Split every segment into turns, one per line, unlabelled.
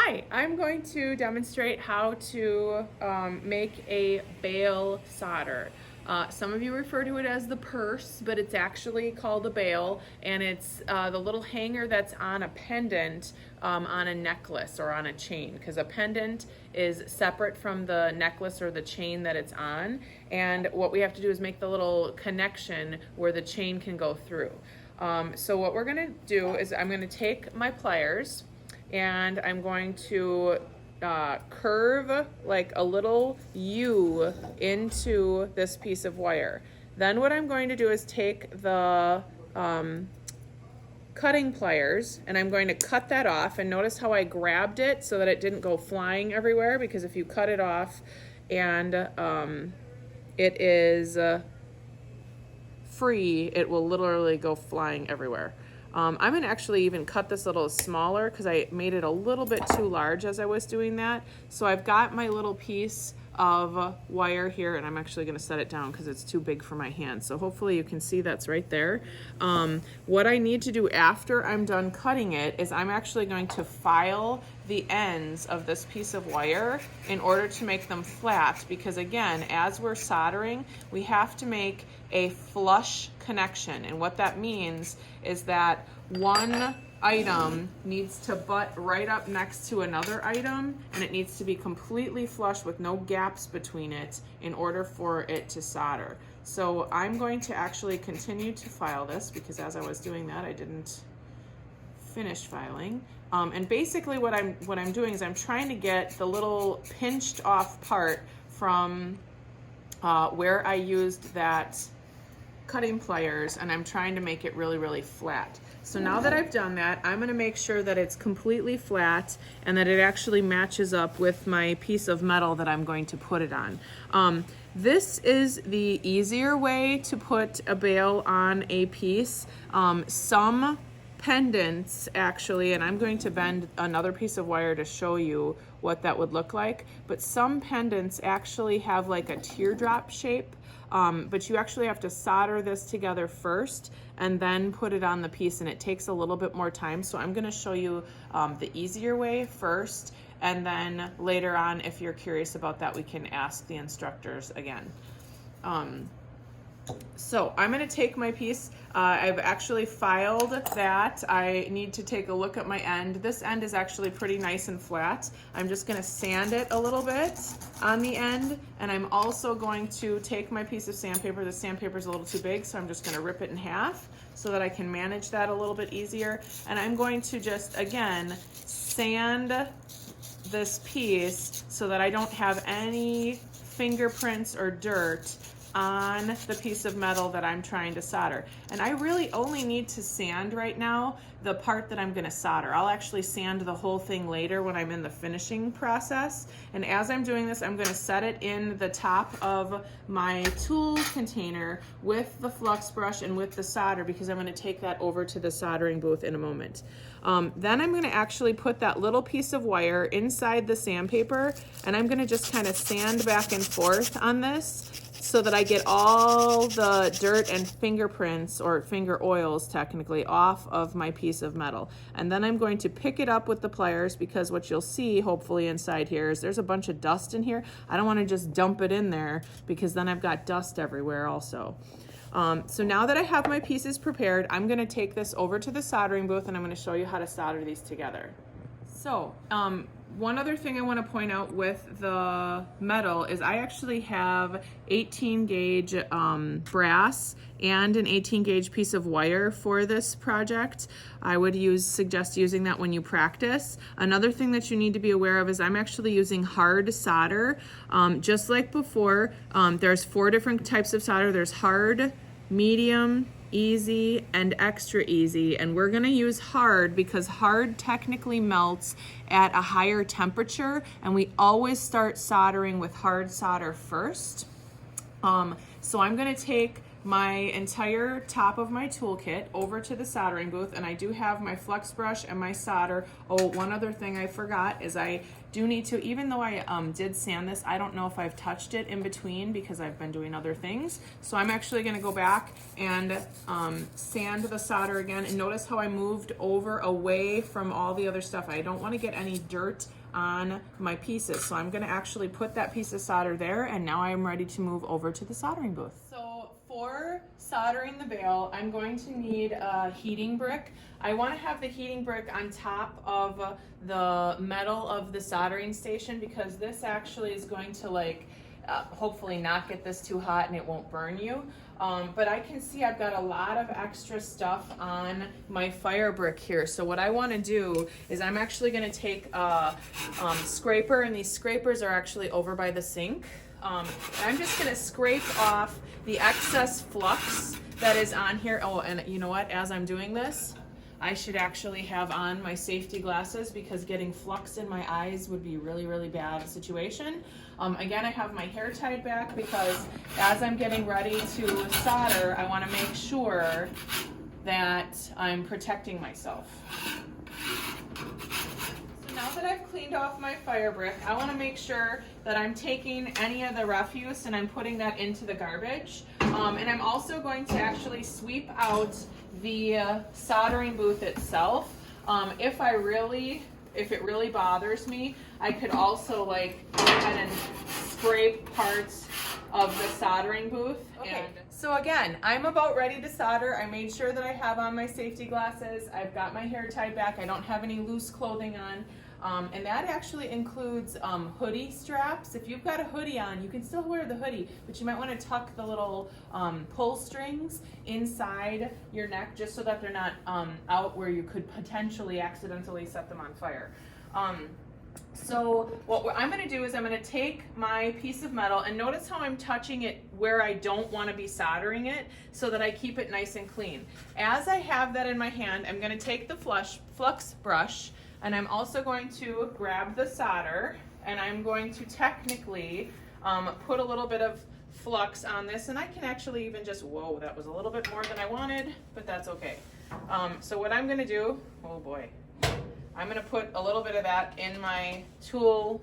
Hi, I'm going to demonstrate how to make a bail solder. Some of you refer to it as the purse, but it's actually called a bail, and it's the little hanger that's on a pendant on a necklace or on a chain, because a pendant is separate from the necklace or the chain that it's on, and what we have to do is make the little connection where the chain can go through. So what we're going to do is I'm going to take my pliers and I'm going to curve like a little U into this piece of wire. Then what I'm going to do is take the cutting pliers and I'm going to cut that off, and notice how I grabbed it so that it didn't go flying everywhere, because if you cut it off and it is free, it will literally go flying everywhere. I'm going to actually even cut this a little smaller because I made it a little bit too large as I was doing that. So I've got my little piece of wire here, and I'm actually going to set it down because it's too big for my hand. So hopefully you can see that's right there. What I need to do after I'm done cutting it is I'm actually going to file the ends of this piece of wire in order to make them flat, because again, as we're soldering, we have to make a flush connection. And what that means is that one item needs to butt right up next to another item, and it needs to be completely flush with no gaps between it in order for it to solder. So I'm going to actually continue to file this, because as I was doing that, I didn't finish filing. And basically what I'm doing is I'm trying to get the little pinched off part from where I used that cutting pliers, and I'm trying to make it really flat. So now that I've done that, I'm going to make sure that it's completely flat and that it actually matches up with my piece of metal that I'm going to put it on. This is the easier way to put a bail on a piece. Some pendants actually, and I'm going to bend another piece of wire to show you what that would look like, but some pendants actually have like a teardrop shape. But you actually have to solder this together first and then put it on the piece, and it takes a little bit more time. So I'm going to show you the easier way first, and then later on, if you're curious about that, we can ask the instructors again. So I'm going to take my piece. I've actually filed that. I need to take a look at my end. This end is actually pretty nice and flat. I'm just going to sand it a little bit on the end, and I'm also going to take my piece of sandpaper. The sandpaper is a little too big, so I'm just going to rip it in half so that I can manage that a little bit easier. And I'm going to just, again, sand this piece so that I don't have any fingerprints or dirt on the piece of metal that I'm trying to solder. And I really only need to sand right now the part that I'm going to solder. I'll actually sand the whole thing later when I'm in the finishing process. And as I'm doing this, I'm going to set it in the top of my tool container with the flux brush and with the solder, because I'm going to take that over to the soldering booth in a moment. Then I'm going to actually put that little piece of wire inside the sandpaper, and I'm going to just kind of sand back and forth on this so that I get all the dirt and fingerprints, or finger oils technically, off of my piece of metal. And then I'm going to pick it up with the pliers, because what you'll see hopefully inside here is there's a bunch of dust in here. I don't want to just dump it in there, because then I've got dust everywhere also. So now that I have my pieces prepared, I'm going to take this over to the soldering booth, and I'm going to show you how to solder these together. So one other thing I want to point out with the metal is I actually have 18 gauge brass and an 18 gauge piece of wire for this project. I would suggest using that when you practice. Another thing that you need to be aware of is I'm actually using hard solder. Just like before, there's 4 different types of solder. There's hard, medium, easy, and extra easy, and we're going to use hard because hard technically melts at a higher temperature, and we always start soldering with hard solder first. So I'm going to take my entire top of my toolkit over to the soldering booth, and I do have my flux brush and my solder. Oh, one other thing I forgot is I do need to, even though I did sand this, I don't know if I've touched it in between because I've been doing other things. So I'm actually gonna go back and sand the solder again, and notice how I moved over away from all the other stuff. I don't wanna get any dirt on my pieces. So I'm gonna actually put that piece of solder there, and now I'm ready to move over to the soldering booth. So for soldering the bail, I'm going to need a heating brick. I want to have the heating brick on top of the metal of the soldering station because this actually is going to hopefully not get this too hot and it won't burn you. But I can see I've got a lot of extra stuff on my fire brick here. So what I want to do is I'm actually going to take a scraper, and these scrapers are actually over by the sink. And I'm just going to scrape off the excess flux that is on here. Oh, and you know what? As I'm doing this, I should actually have on my safety glasses because getting flux in my eyes would be a really, really bad situation. Again, I have my hair tied back because as I'm getting ready to solder, I want to make sure that I'm protecting myself. So now that I've cleaned off my fire brick, I want to make sure that I'm taking any of the refuse and I'm putting that into the garbage. And I'm also going to actually sweep out the soldering booth itself. If it really bothers me, I could also go ahead and scrape parts of the soldering booth. Okay, so again, I'm about ready to solder. I made sure that I have on my safety glasses. I've got my hair tied back. I don't have any loose clothing on. And that actually includes hoodie straps. If you've got a hoodie on, you can still wear the hoodie, but you might want to tuck the little pull strings inside your neck just so that they're not out where you could potentially accidentally set them on fire. So what I'm going to do is I'm going to take my piece of metal, and notice how I'm touching it where I don't want to be soldering it so that I keep it nice and clean. As I have that in my hand, I'm going to take the flux brush, and I'm also going to grab the solder, and I'm going to technically put a little bit of flux on this, and I can actually even just, whoa, that was a little bit more than I wanted, but that's okay. So what I'm going to do, oh boy, I'm going to put a little bit of that in my tool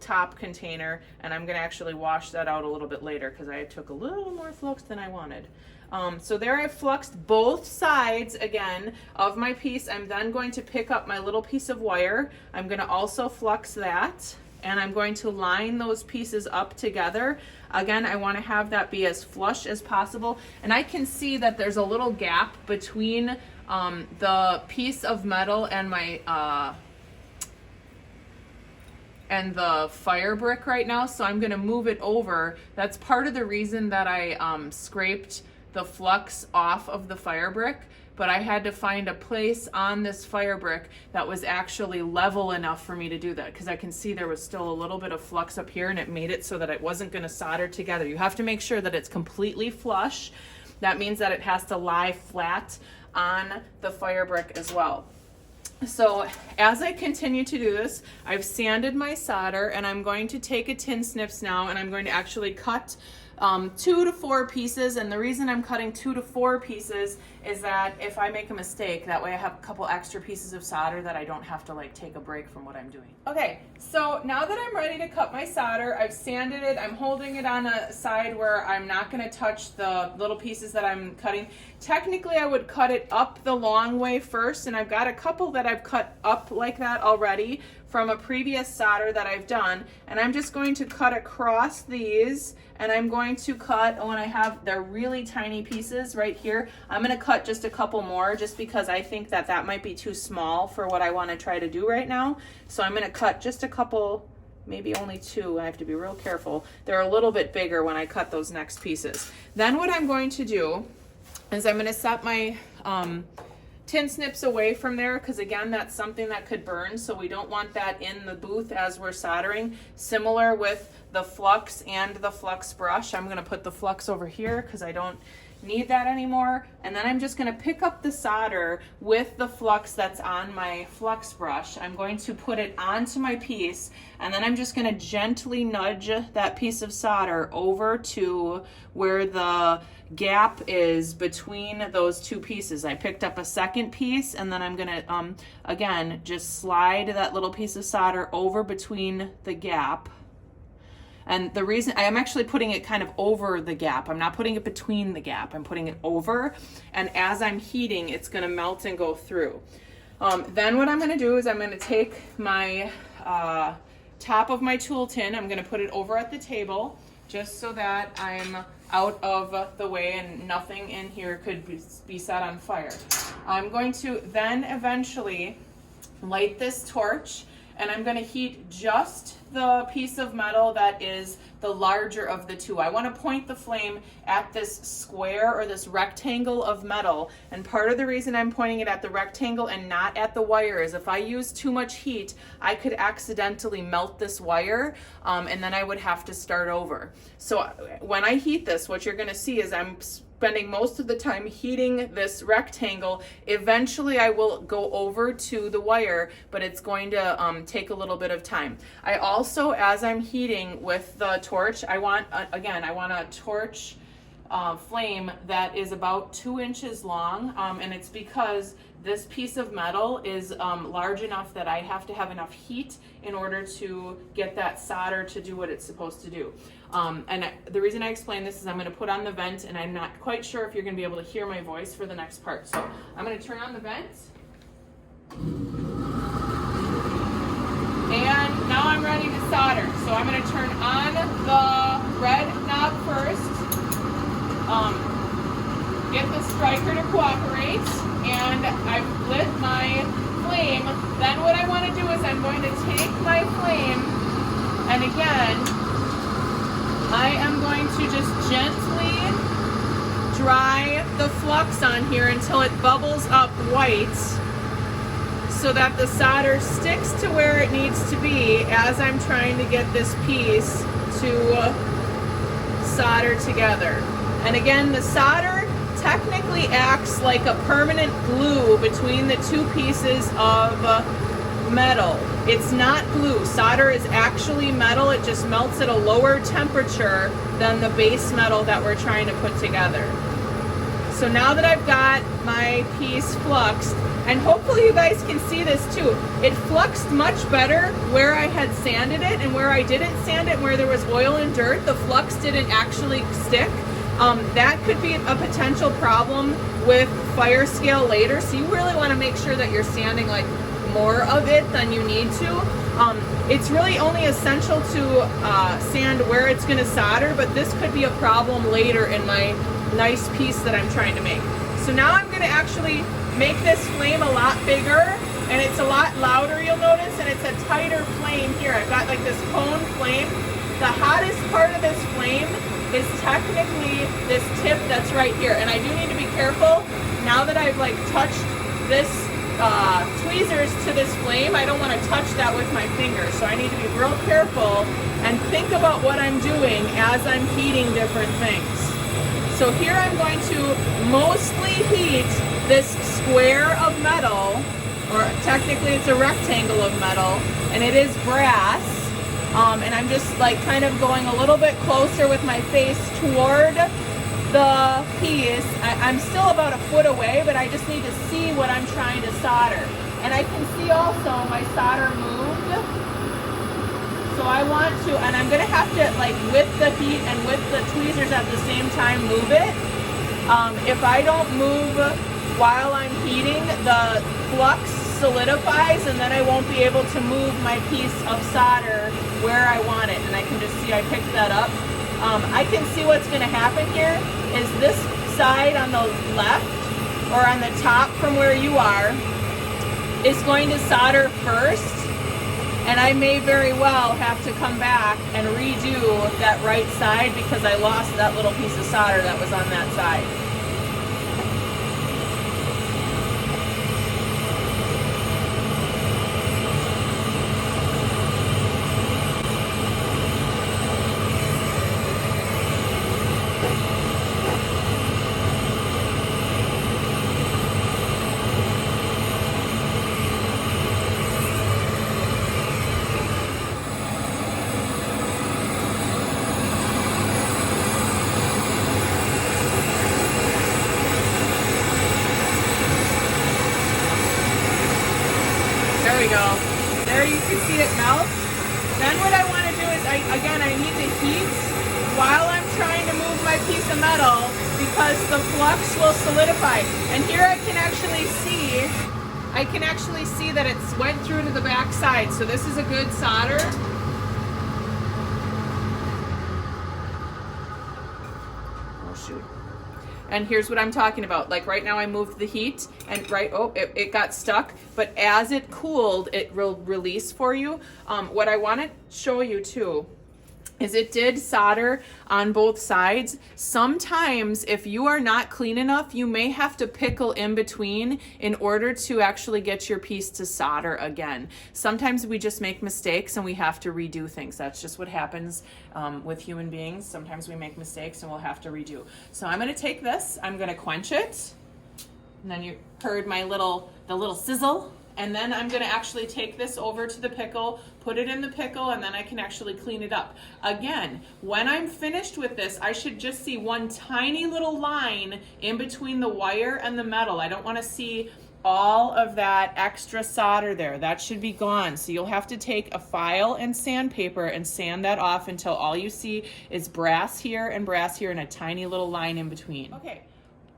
top container, and I'm going to actually wash that out a little bit later because I took a little more flux than I wanted. So there I've fluxed both sides again of my piece. I'm then going to pick up my little piece of wire. I'm going to also flux that, and I'm going to line those pieces up together. Again, I want to have that be as flush as possible, and I can see that there's a little gap between the piece of metal and my and the fire brick right now, so I'm going to move it over. That's part of the reason that I scraped the flux off of the fire brick, but I had to find a place on this fire brick that was actually level enough for me to do that, because I can see there was still a little bit of flux up here, and it made it so that it wasn't going to solder together. You have to make sure that it's completely flush. That means that it has to lie flat on the fire brick as well. So as I continue to do this, I've sanded my solder, and I'm going to take a tin snips now, and I'm going to actually cut 2 to 4 pieces. And the reason I'm cutting 2 to 4 pieces is that if I make a mistake, that way I have a couple extra pieces of solder that I don't have to take a break from what I'm doing. Okay, so now that I'm ready to cut my solder, I've sanded it. I'm holding it on a side where I'm not going to touch the little pieces that I'm cutting. Technically, I would cut it up the long way first, and I've got a couple that I've cut up like that already from a previous solder that I've done, and I'm just going to cut across these, and I'm going to cut, when I have their really tiny pieces right here, I'm going to cut just a couple more just because I think that that might be too small for what I want to try to do right now. So I'm going to cut just a couple, maybe only 2. I have to be real careful. They're a little bit bigger when I cut those next pieces. Then what I'm going to do is I'm going to set my tin snips away from there, because again, that's something that could burn, so we don't want that in the booth as we're soldering. Similar with the flux and the flux brush, I'm going to put the flux over here because I don't need that anymore. And then I'm just going to pick up the solder with the flux that's on my flux brush. I'm going to put it onto my piece, and then I'm just going to gently nudge that piece of solder over to where the gap is between those two pieces. I picked up a second piece, and then I'm going to again just slide that little piece of solder over between the gap. And the reason I am actually putting it kind of over the gap, I'm not putting it between the gap, I'm putting it over, and as I'm heating, it's going to melt and go through. Then what I'm going to do is I'm going to take my top of my tool tin, I'm going to put it over at the table just so that I'm out of the way and nothing in here could be set on fire. I'm going to then eventually light this torch, and I'm going to heat just the piece of metal that is the larger of the two. I want to point the flame at this square or this rectangle of metal, and part of the reason I'm pointing it at the rectangle and not at the wire is if I use too much heat, I could accidentally melt this wire, and then I would have to start over. So when I heat this, what you're going to see is I'm spending most of the time heating this rectangle. Eventually I will go over to the wire, but it's going to take a little bit of time. I also, as I'm heating with the torch, I want a torch flame that is about 2 inches long, and it's because this piece of metal is large enough that I have to have enough heat in order to get that solder to do what it's supposed to do. The reason I explain this is I'm going to put on the vent, and I'm not quite sure if you're going to be able to hear my voice for the next part. So I'm going to turn on the vent. And now I'm ready to solder. So I'm going to turn on the red knob first, get the striker to cooperate, and I've lit my flame. Then what I want to do is I'm going to take my flame, and again, I am going to just gently dry the flux on here until it bubbles up white, so that the solder sticks to where it needs to be as I'm trying to get this piece to solder together. And again, the solder technically acts like a permanent glue between the two pieces of metal. It's not glue. Solder is actually metal. It just melts at a lower temperature than the base metal that we're trying to put together. So now that I've got my piece fluxed, and hopefully you guys can see this too, it fluxed much better where I had sanded it, and where I didn't sand it, where there was oil and dirt, the flux didn't actually stick. That could be a potential problem with fire scale later, so you really want to make sure that you're sanding like more of it than you need to. It's really only essential to sand where it's going to solder, but this could be a problem later in my nice piece that I'm trying to make. So now I'm going to actually make this flame a lot bigger, and it's a lot louder, you'll notice, and it's a tighter flame here. I've got like this cone flame. The hottest part of this flame is technically this tip that's right here, and I do need to be careful. Now that I've like touched this tweezers to this flame, I don't want to touch that with my fingers, so I need to be real careful and think about what I'm doing as I'm heating different things. So here I'm going to mostly heat this square of metal, or technically it's a rectangle of metal, and it is brass. And I'm just like kind of going a little bit closer with my face toward the piece. I'm still about a foot away, but I just need to see what I'm trying to solder. And I can see also my solder moved. So I want to, and I'm gonna have to, like with the heat and with the tweezers at the same time, move it. If I don't move while I'm heating, the flux solidifies, and then I won't be able to move my piece of solder where I want it. And I can just see I picked that up. I can see what's going to happen here is this side on the left, or on the top from where you are, is going to solder first, and I may very well have to come back and redo that right side because I lost that little piece of solder that was on that side. go. There you can see it melt. Then what I want to do is, I need to heat while I'm trying to move my piece of metal because the flux will solidify. And here I can actually see that it's went through to the back side. So this is a good solder. Oh shoot. And here's what I'm talking about. Like right now I moved the heat and it got stuck, but as it cooled, it will release for you. What I want to show you too is it did solder on both sides. Sometimes if you are not clean enough, you may have to pickle in between in order to actually get your piece to solder again. Sometimes we just make mistakes and we have to redo things. That's just what happens with human beings. Sometimes we make mistakes and we'll have to redo. So I'm gonna take this, I'm gonna quench it, and then you heard the little sizzle. And then I'm gonna actually take this over to the pickle, put it in the pickle, and then I can actually clean it up. Again, when I'm finished with this, I should just see one tiny little line in between the wire and the metal. I don't wanna see all of that extra solder there. That should be gone. So you'll have to take a file and sandpaper and sand that off until all you see is brass here and a tiny little line in between. Okay,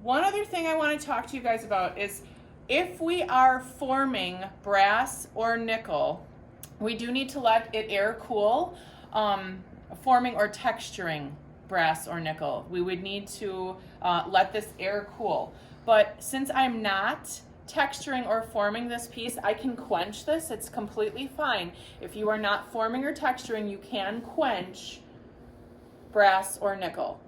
one other thing I wanna talk to you guys about is if we are forming brass or nickel, we do need to let it air cool. Forming or texturing brass or nickel, we would need to let this air cool. But since I'm not texturing or forming this piece, I can quench this. It's completely fine. If you are not forming or texturing, you can quench brass or nickel.